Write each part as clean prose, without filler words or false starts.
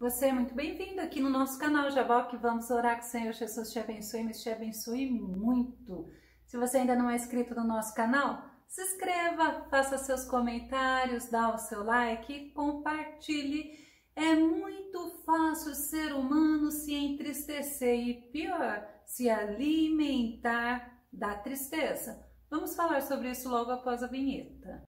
Você é muito bem-vindo aqui no nosso canal Jabó, que vamos orar que o Senhor Jesus te abençoe, mas te abençoe muito. Se você ainda não é inscrito no nosso canal, se inscreva, faça seus comentários, dá o seu like, compartilhe. É muito fácil o ser humano se entristecer e, pior, se alimentar da tristeza. Vamos falar sobre isso logo após a vinheta.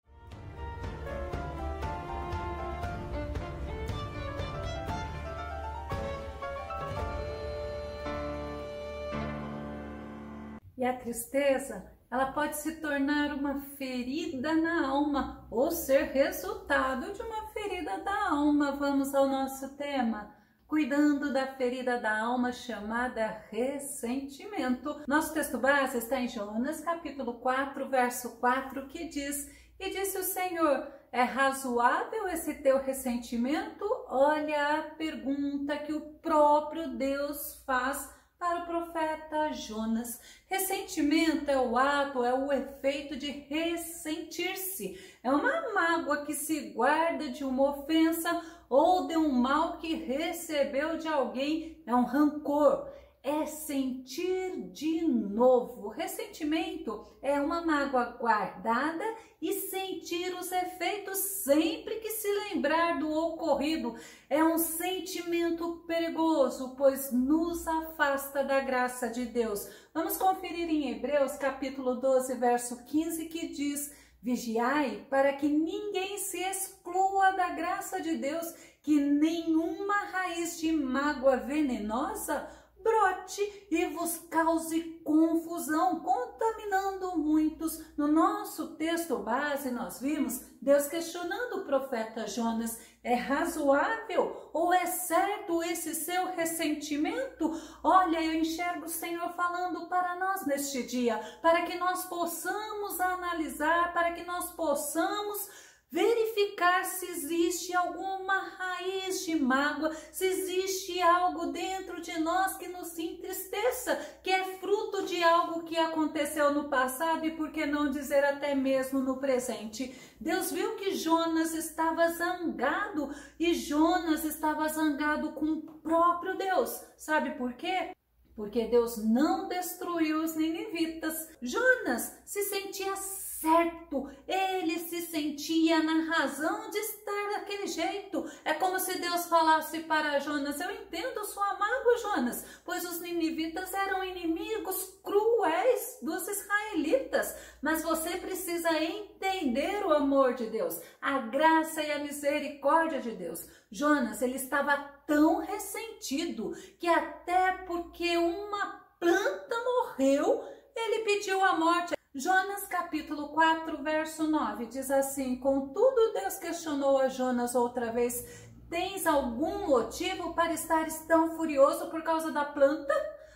E a tristeza, ela pode se tornar uma ferida na alma ou ser resultado de uma ferida da alma. Vamos ao nosso tema, cuidando da ferida da alma chamada ressentimento. Nosso texto base está em Jonas, capítulo 4, verso 4, que diz: "E disse o Senhor, é razoável esse teu ressentimento?" Olha a pergunta que o próprio Deus faz para o profeta Jonas. Ressentimento é o ato, é o efeito de ressentir-se. É uma mágoa que se guarda de uma ofensa ou de um mal que recebeu de alguém. É um rancor. É sentir de novo. Ressentimento é uma mágoa guardada e sentir os efeitos sempre que se lembrar do ocorrido. É um sentimento perigoso, pois nos afasta da graça de Deus. Vamos conferir em Hebreus capítulo 12, verso 15, que diz: "Vigiai para que ninguém se exclua da graça de Deus, que nenhuma raiz de mágoa venenosa brote e vos cause confusão, contaminando muitos." No nosso texto base, nós vimos Deus questionando o profeta Jonas: é razoável ou é certo esse seu ressentimento? Olha, eu enxergo o Senhor falando para nós neste dia, para que nós possamos analisar, para que nós possamos verificar se existe alguma raiz de mágoa, se existe algo dentro de nós que nos entristeça, que é fruto de algo que aconteceu no passado e, por que não dizer, até mesmo no presente. Deus viu que Jonas estava zangado e Jonas estava zangado com o próprio Deus. Sabe por quê? Porque Deus não destruiu os ninivitas. Jonas se sentia certo, ele se sentia na razão de estar daquele jeito. É como se Deus falasse para Jonas: eu entendo sua mágoa, Jonas, pois os ninivitas eram inimigos cruéis dos israelitas, mas você precisa entender o amor de Deus, a graça e a misericórdia de Deus. Jonas, ele estava tão ressentido que até porque uma planta morreu, ele pediu a morte. Jonas capítulo 4, verso 9, diz assim: "Contudo, Deus questionou a Jonas outra vez: tens algum motivo para estares tão furioso por causa da planta?"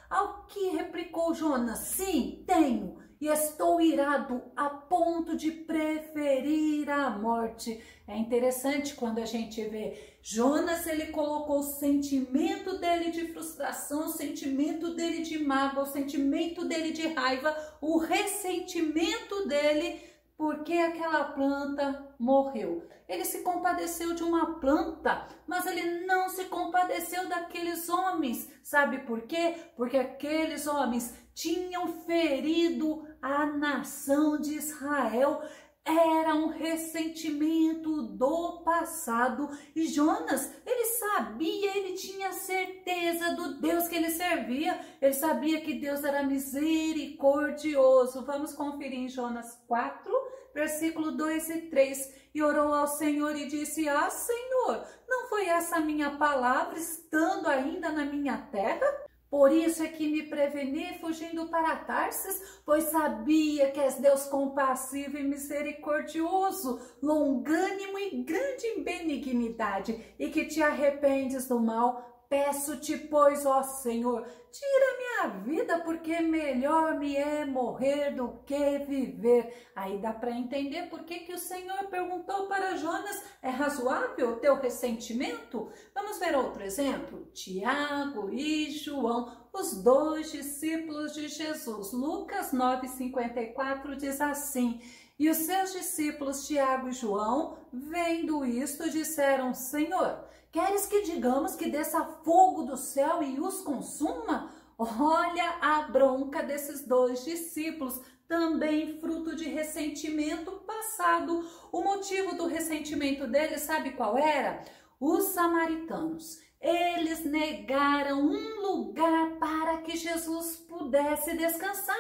Ao que replicou Jonas: "Sim, tenho, e estou irado a ponto de preferir a morte." É interessante quando a gente vê Jonas, ele colocou o sentimento dele de frustração, o sentimento dele de mágoa, o sentimento dele de raiva, o ressentimento dele porque aquela planta morreu. Ele se compadeceu de uma planta, mas ele não se compadeceu daqueles homens. Sabe por quê? Porque aqueles homens tinham ferido a nação de Israel. Era um ressentimento do passado. E Jonas, ele sabia, ele tinha certeza do Deus que ele servia. Ele sabia que Deus era misericordioso. Vamos conferir em Jonas 4, versículo 2 e 3. "E orou ao Senhor e disse: Ah, Senhor, não foi essa a minha palavra, estando ainda na minha terra? Por isso é que me preveni fugindo para Tarsis, pois sabia que és Deus compassivo e misericordioso, longânimo e grande em benignidade, e que te arrependes do mal. Peço-te, pois, ó Senhor, tira minha vida, porque melhor me é morrer do que viver." Aí dá para entender por que o Senhor perguntou para Jonas: é razoável o teu ressentimento? Vamos ver outro exemplo. Tiago e João, os dois discípulos de Jesus. Lucas 9,54 diz assim: "E os seus discípulos Tiago e João, vendo isto, disseram: Senhor, Queres que digamos que desça fogo do céu e os consuma? Olha a bronca desses dois discípulos, também fruto de ressentimento passado. O motivo do ressentimento deles, sabe qual era? Os samaritanos. Eles negaram um lugar para que Jesus pudesse descansar,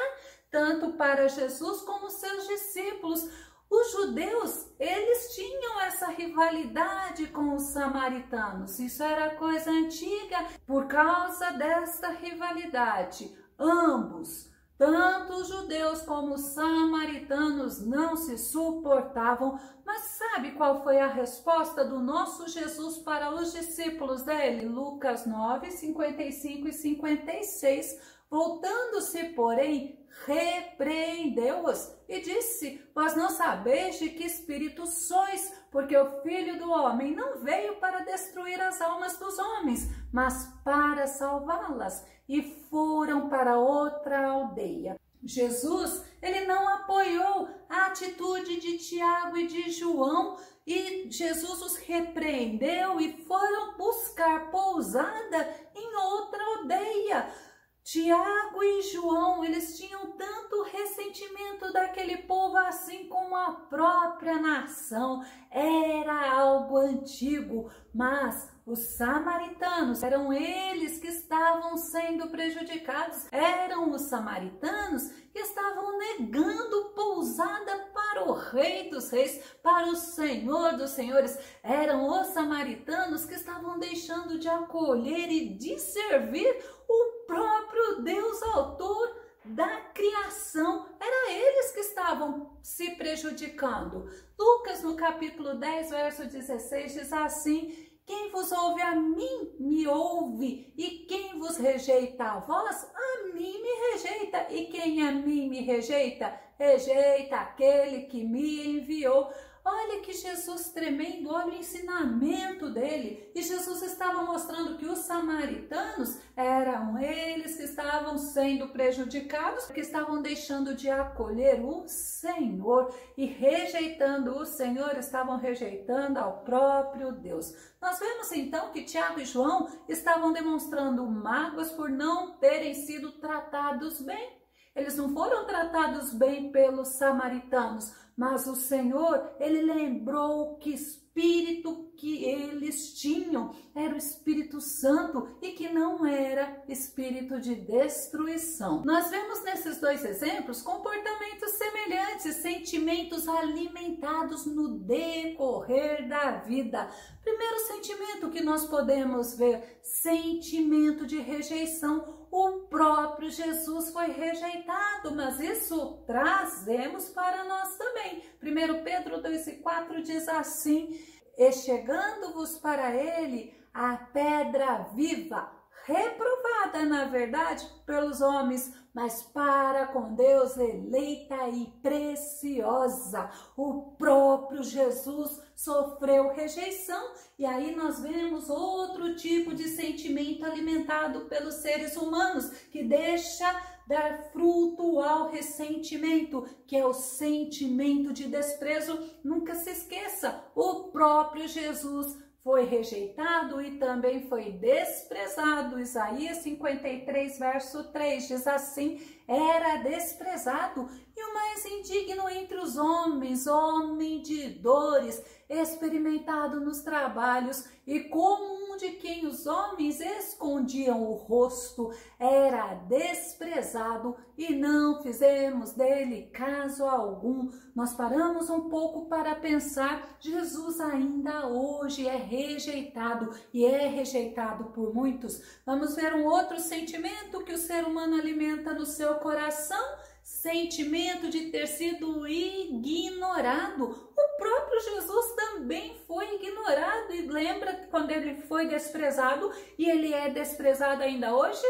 tanto para Jesus como seus discípulos. Os judeus, eles tinham essa rivalidade com os samaritanos. Isso era coisa antiga. Por causa desta rivalidade, ambos, tanto os judeus como os samaritanos, não se suportavam. Mas sabe qual foi a resposta do nosso Jesus para os discípulos dele? Lucas 9, 55 e 56. Voltando-se, porém, repreendeu-os e disse: Vós não sabeis de que espírito sois, porque o Filho do Homem não veio para destruir as almas dos homens, mas para salvá-las. E foram para outra aldeia. Jesus, ele não apoiou a atitude de Tiago e de João, e Jesus os repreendeu e foram buscar pousada em outra aldeia. Tiago e João, eles tinham tanto ressentimento daquele povo, assim como a própria nação. Era algo antigo, mas os samaritanos, eram eles que estavam sendo prejudicados. Eram os samaritanos que estavam negando pousada para o Rei dos Reis, para o Senhor dos Senhores. Eram os samaritanos que estavam deixando de acolher e de servir o próprio Deus, autor da criação. Era eles que estavam se prejudicando. Lucas, no capítulo 10, verso 16, diz assim: Quem vos ouve a mim, me ouve, e quem vos rejeita a vós, a mim me rejeita, e quem a mim me rejeita, rejeita aquele que me enviou. Olha que Jesus tremendo, olha o ensinamento dele. E Jesus estava mostrando que os samaritanos eram eles que estavam sendo prejudicados, que estavam deixando de acolher o Senhor e rejeitando o Senhor, estavam rejeitando ao próprio Deus. Nós vemos então que Tiago e João estavam demonstrando mágoas por não terem sido tratados bem. Eles não foram tratados bem pelos samaritanos, mas o Senhor, ele lembrou que espírito que eles tinham era o Espírito Santo e que não era espírito de destruição. Nós vemos nesses dois exemplos comportamentos semelhantes, sentimentos alimentados no decorrer da vida. Primeiro sentimento que nós podemos ver, sentimento de rejeição. O próprio Jesus foi rejeitado, mas isso trazemos para nós também. 1 Pedro 2,4 diz assim: E chegando-vos para ele a pedra viva, reprovada na verdade pelos homens, mas para com Deus eleita e preciosa. O próprio Jesus sofreu rejeição, e aí nós vemos outro tipo de sentimento alimentado pelos seres humanos, que deixa dar fruto ao ressentimento, que é o sentimento de desprezo. Nunca se esqueça, o próprio Jesus foi rejeitado e também foi desprezado. Isaías 53, verso 3 diz assim: era desprezado e o mais indigno entre os homens, homem de dores, experimentado nos trabalhos e comum de quem os homens escondiam o rosto. Era desprezado e não fizemos dele caso algum. Nós paramos um pouco para pensar, Jesus ainda hoje é rejeitado e é rejeitado por muitos. Vamos ver um outro sentimento que o ser humano alimenta no seu coração: sentimento de ter sido ignorado. O próprio Jesus também foi ignorado, e lembra quando ele foi desprezado, e ele é desprezado ainda hoje?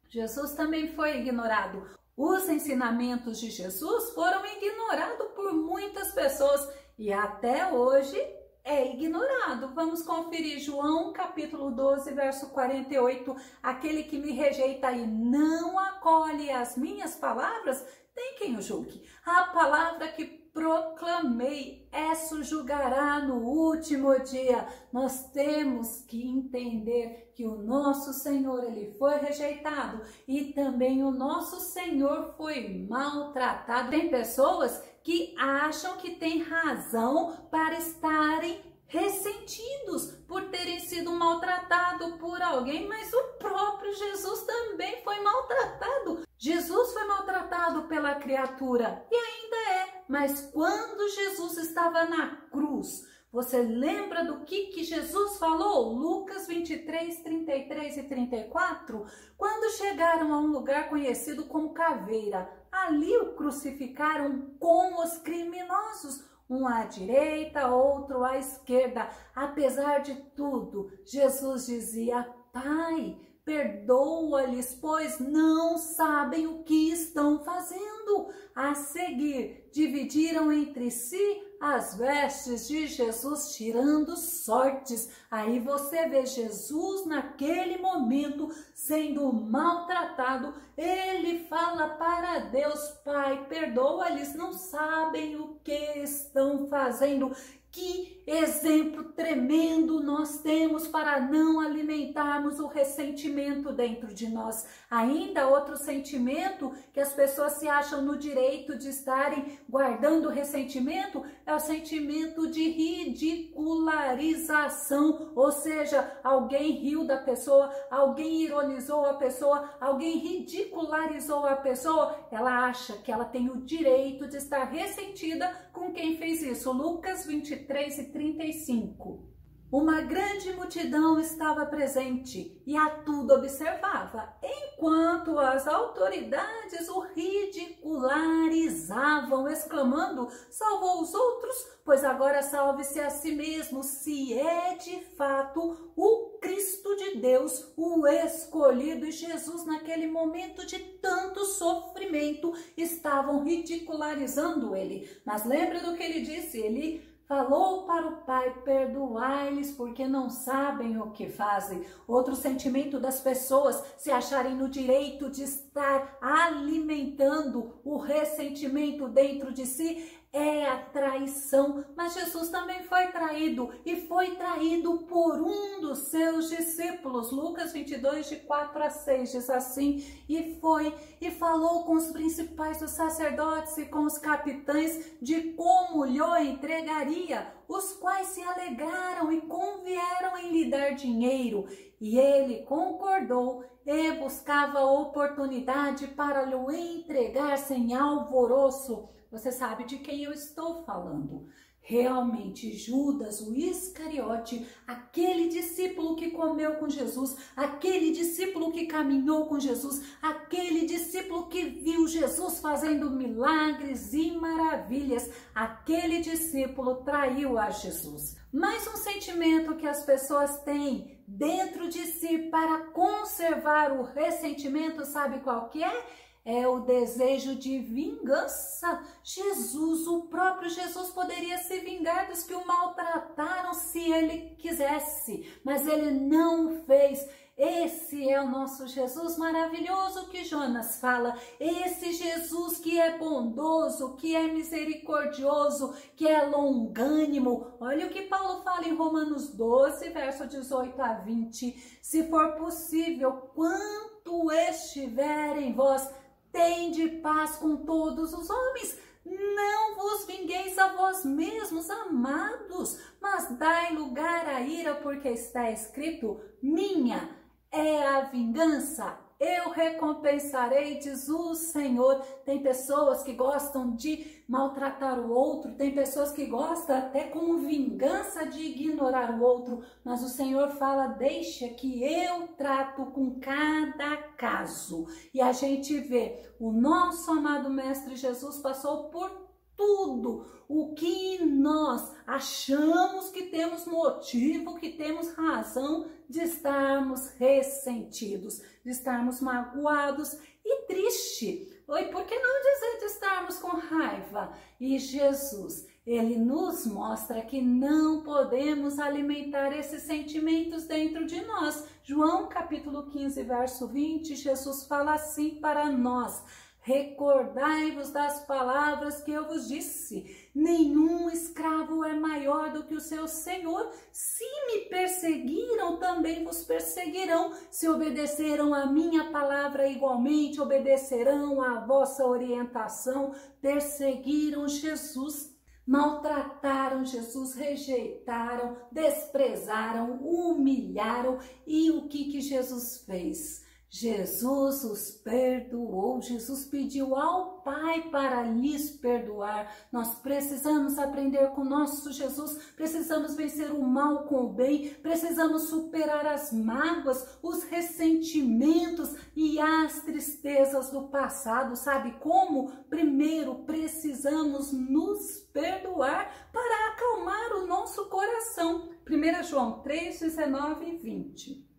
Jesus também foi ignorado. Os ensinamentos de Jesus foram ignorados por muitas pessoas e até hoje é ignorado. Vamos conferir João capítulo 12, verso 48. Aquele que me rejeita e não acolhe as minhas palavras, tem quem o julgue. A palavra que proclamei, essa o julgará no último dia. Nós temos que entender que o nosso Senhor, ele foi rejeitado e também o nosso Senhor foi maltratado. Tem pessoas que acham que têm razão para estarem ressentidos por terem sido maltratados por alguém, mas o próprio Jesus também foi maltratado. Jesus foi maltratado pela criatura e ainda é, mas quando Jesus estava na cruz, você lembra do que Jesus falou? Lucas 23, 33 e 34? Quando chegaram a um lugar conhecido como Caveira, ali o crucificaram com os criminosos, um à direita, outro à esquerda. Apesar de tudo, Jesus dizia: Pai, perdoa-lhes, pois não sabem o que estão fazendo. A seguir, dividiram entre si as vestes de Jesus, tirando sortes. Aí você vê Jesus naquele momento sendo maltratado. Ele fala para Deus: Pai, perdoa-lhes, não sabem o que estão fazendo. Que exemplo tremendo nós temos para não alimentarmos o ressentimento dentro de nós. Ainda outro sentimento que as pessoas se acham no direito de estarem guardando ressentimento é o sentimento de ridicularização, ou seja, alguém riu da pessoa, alguém ironizou a pessoa, alguém ridicularizou a pessoa, ela acha que ela tem o direito de estar ressentida com quem fez isso. Lucas 23 e 35. Uma grande multidão estava presente e a tudo observava, enquanto as autoridades o ridicularizavam, exclamando: salvou os outros, pois agora salve-se a si mesmo, se é de fato o Cristo de Deus, o escolhido. E Jesus, naquele momento de tanto sofrimento, estavam ridicularizando ele. Mas lembra do que ele disse? Ele falou para o Pai: perdoai-lhes, porque não sabem o que fazem. Outro sentimento das pessoas se acharem no direito de estar alimentando o ressentimento dentro de si é a traição. Mas Jesus também foi traído, e foi traído por um dos seus discípulos. Lucas 22, de 4 a 6 diz assim: e foi e falou com os principais dos sacerdotes e com os capitães de como lhe entregaria, os quais se alegraram e convieram em lhe dar dinheiro. E ele concordou e buscava oportunidade para lhe entregar sem alvoroço. Você sabe de quem eu estou falando. Realmente, Judas, o Iscariote, aquele discípulo que comeu com Jesus, aquele discípulo que caminhou com Jesus, aquele discípulo que viu Jesus fazendo milagres e maravilhas, aquele discípulo traiu a Jesus. Mais um sentimento que as pessoas têm dentro de si para conservar o ressentimento, sabe qual que é? É o desejo de vingança. Jesus, o próprio Jesus, poderia se vingar dos que o maltrataram se ele quisesse, mas ele não o fez. Esse é o nosso Jesus maravilhoso que Jonas fala, esse Jesus que é bondoso, que é misericordioso, que é longânimo. Olha o que Paulo fala em Romanos 12, verso 18 a 20. Se for possível, quanto estiver em vós, tende paz com todos os homens. Não vos vingueis a vós mesmos, amados, mas dai lugar à ira, porque está escrito: minha é a vingança, eu recompensarei, diz o Senhor. Tem pessoas que gostam de maltratar o outro, tem pessoas que gostam até com vingança de ignorar o outro, mas o Senhor fala: deixa que eu trato com cada caso. E a gente vê, o nosso amado Mestre Jesus passou por tudo o que nós achamos que temos motivo, que temos razão de estarmos ressentidos, de estarmos magoados e triste. E por que não dizer de estarmos com raiva? E Jesus, ele nos mostra que não podemos alimentar esses sentimentos dentro de nós. João capítulo 15, verso 20, Jesus fala assim para nós: Recordai-vos das palavras que eu vos disse. Nenhum escravo é maior do que o seu senhor. Se me perseguiram, também vos perseguirão. Se obedeceram à minha palavra, igualmente obedecerão à vossa orientação. Perseguiram Jesus, maltrataram Jesus, rejeitaram, desprezaram, humilharam. E o que Jesus fez? Jesus os perdoou, Jesus pediu ao Pai para lhes perdoar. Nós precisamos aprender com nosso Jesus, precisamos vencer o mal com o bem, precisamos superar as mágoas, os ressentimentos e as tristezas do passado. Sabe como? Primeiro precisamos nos perdoar para acalmar o nosso coração. 1 João 3, 19 e 20.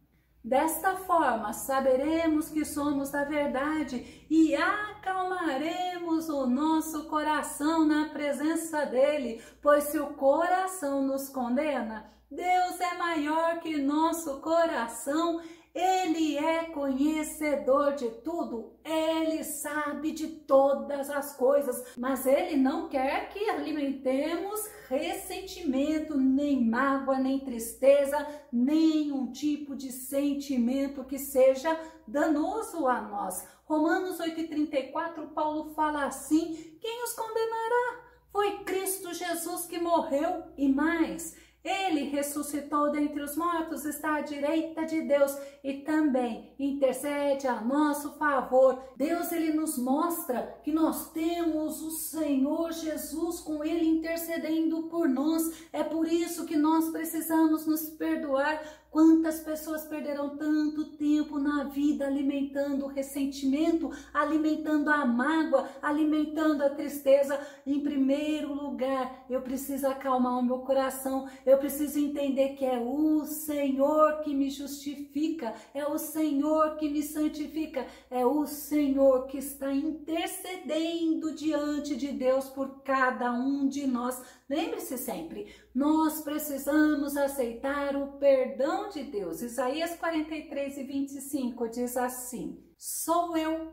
Desta forma, saberemos que somos da verdade e acalmaremos o nosso coração na presença dele, pois se o coração nos condena, Deus é maior que nosso coração. Ele é conhecedor de tudo, ele sabe de todas as coisas, mas ele não quer que alimentemos ressentimento, nem mágoa, nem tristeza, nenhum tipo de sentimento que seja danoso a nós. Romanos 8,34, Paulo fala assim: quem os condenará? Foi Cristo Jesus que morreu e mais. Ele ressuscitou dentre os mortos, está à direita de Deus e também intercede a nosso favor. Deus, ele nos mostra que nós temos o Senhor Jesus com ele intercedendo por nós. É por isso que nós precisamos nos perdoar. Quantas pessoas perderam tanto tempo na vida alimentando o ressentimento, alimentando a mágoa, alimentando a tristeza? Em primeiro lugar, eu preciso acalmar o meu coração, eu preciso entender que é o Senhor que me justifica, é o Senhor que me santifica, é o Senhor que está intercedendo diante de Deus por cada um de nós. Lembre-se sempre, nós precisamos aceitar o perdão de Deus. Isaías 43 e 25 diz assim: sou eu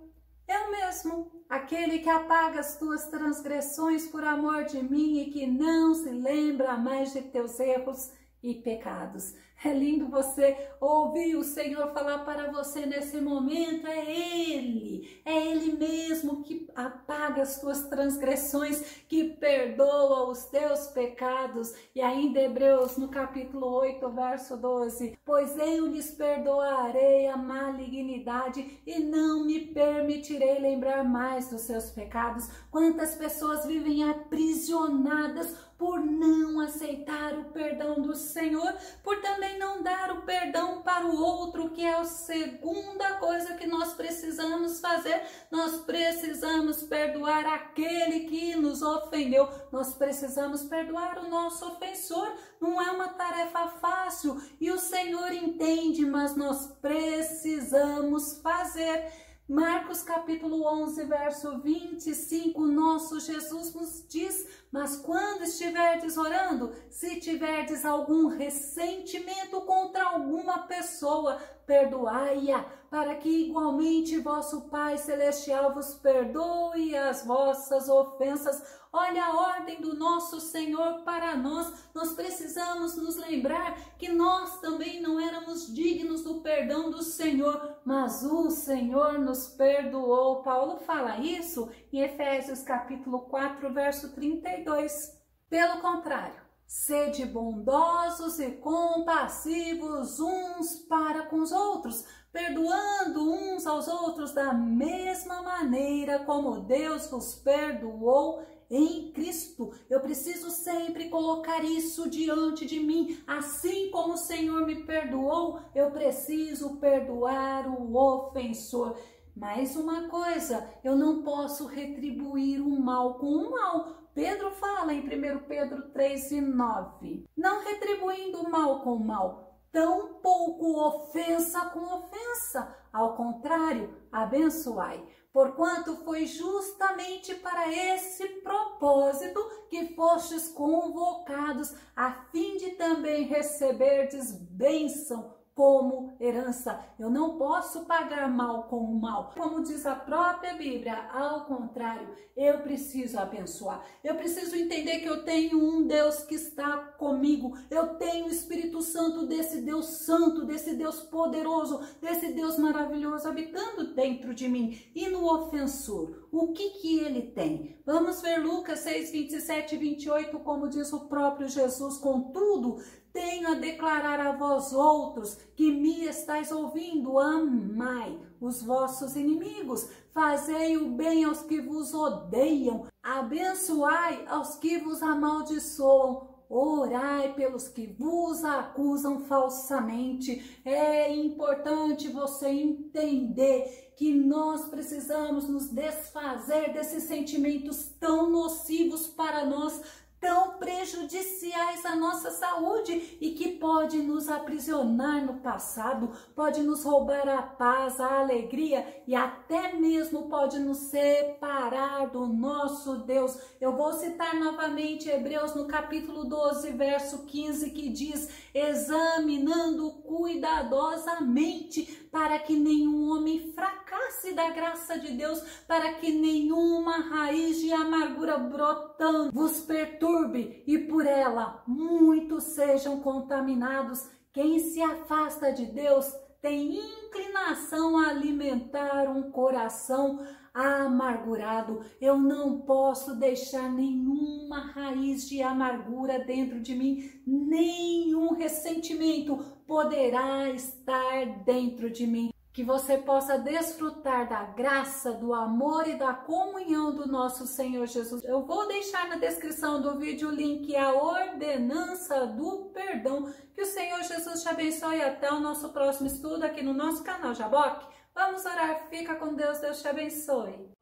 mesmo, aquele que apaga as tuas transgressões por amor de mim e que não se lembra mais de teus erros e pecados. É lindo você ouvir o Senhor falar para você nesse momento. É Ele mesmo que apaga as tuas transgressões, que perdoa os teus pecados. E ainda Hebreus no capítulo 8, verso 12, pois eu lhes perdoarei a malignidade e não me permitirei lembrar mais dos seus pecados. Quantas pessoas vivem aprisionadas por não aceitar o perdão do Senhor, por também não dar o perdão para o outro, que é a segunda coisa que nós precisamos fazer. Nós precisamos perdoar aquele que nos ofendeu, nós precisamos perdoar o nosso ofensor. Não é uma tarefa fácil e o Senhor entende, mas nós precisamos fazer. Marcos capítulo 11, verso 25, nosso Jesus nos diz: mas quando estiverdes orando, se tiverdes algum ressentimento contra alguma pessoa, perdoai-a, para que igualmente vosso Pai Celestial vos perdoe as vossas ofensas. Olha a ordem do nosso Senhor para nós. Nós precisamos nos lembrar que nós também não éramos dignos do perdão do Senhor, mas o Senhor nos perdoou. Paulo fala isso em Efésios capítulo 4, verso 32. Pelo contrário, sede bondosos e compassivos uns para com os outros, perdoando uns aos outros da mesma maneira como Deus vos perdoou em Cristo. Eu preciso sempre colocar isso diante de mim. Assim como o Senhor me perdoou, eu preciso perdoar o ofensor. Mais uma coisa, eu não posso retribuir o mal com o mal. Pedro fala em 1 Pedro 3 e 9, não retribuindo o mal com o mal, tampouco ofensa com ofensa, ao contrário, abençoai, porquanto foi justamente para esse propósito que fostes convocados, a fim de também receberdes bênção como herança. Eu não posso pagar mal com o mal. Como diz a própria Bíblia, ao contrário, eu preciso abençoar. Eu preciso entender que eu tenho um Deus que está comigo. Eu tenho o Espírito Santo desse Deus santo, desse Deus poderoso, desse Deus maravilhoso habitando dentro de mim. E no ofensor, o que ele tem? Vamos ver Lucas 6, 27 e 28, como diz o próprio Jesus. Contudo, tenho a declarar a vós outros que me estáis ouvindo: amai os vossos inimigos, fazei o bem aos que vos odeiam, abençoai aos que vos amaldiçoam, orai pelos que vos acusam falsamente. É importante você entender que nós precisamos nos desfazer desses sentimentos tão nocivos para nós, tão prejudiciais à nossa saúde e que pode nos aprisionar no passado, pode nos roubar a paz, a alegria e até mesmo pode nos separar do nosso Deus. Eu vou citar novamente Hebreus no capítulo 12, verso 15, que diz: examinando cuidadosamente para que nenhum homem fracasse da graça de Deus, para que nenhuma raiz de amargura brotando vos perturbe e por ela muitos sejam contaminados. Quem se afasta de Deus tem inclinação a alimentar um coração amargurado. Eu não posso deixar nenhuma raiz de amargura dentro de mim, nenhum ressentimento poderá estar dentro de mim. Que você possa desfrutar da graça, do amor e da comunhão do nosso Senhor Jesus. Eu vou deixar na descrição do vídeo o link à ordenança do perdão. Que o Senhor Jesus te abençoe. Até o nosso próximo estudo aqui no nosso canal Jaboque. Vamos orar. Fica com Deus. Deus te abençoe.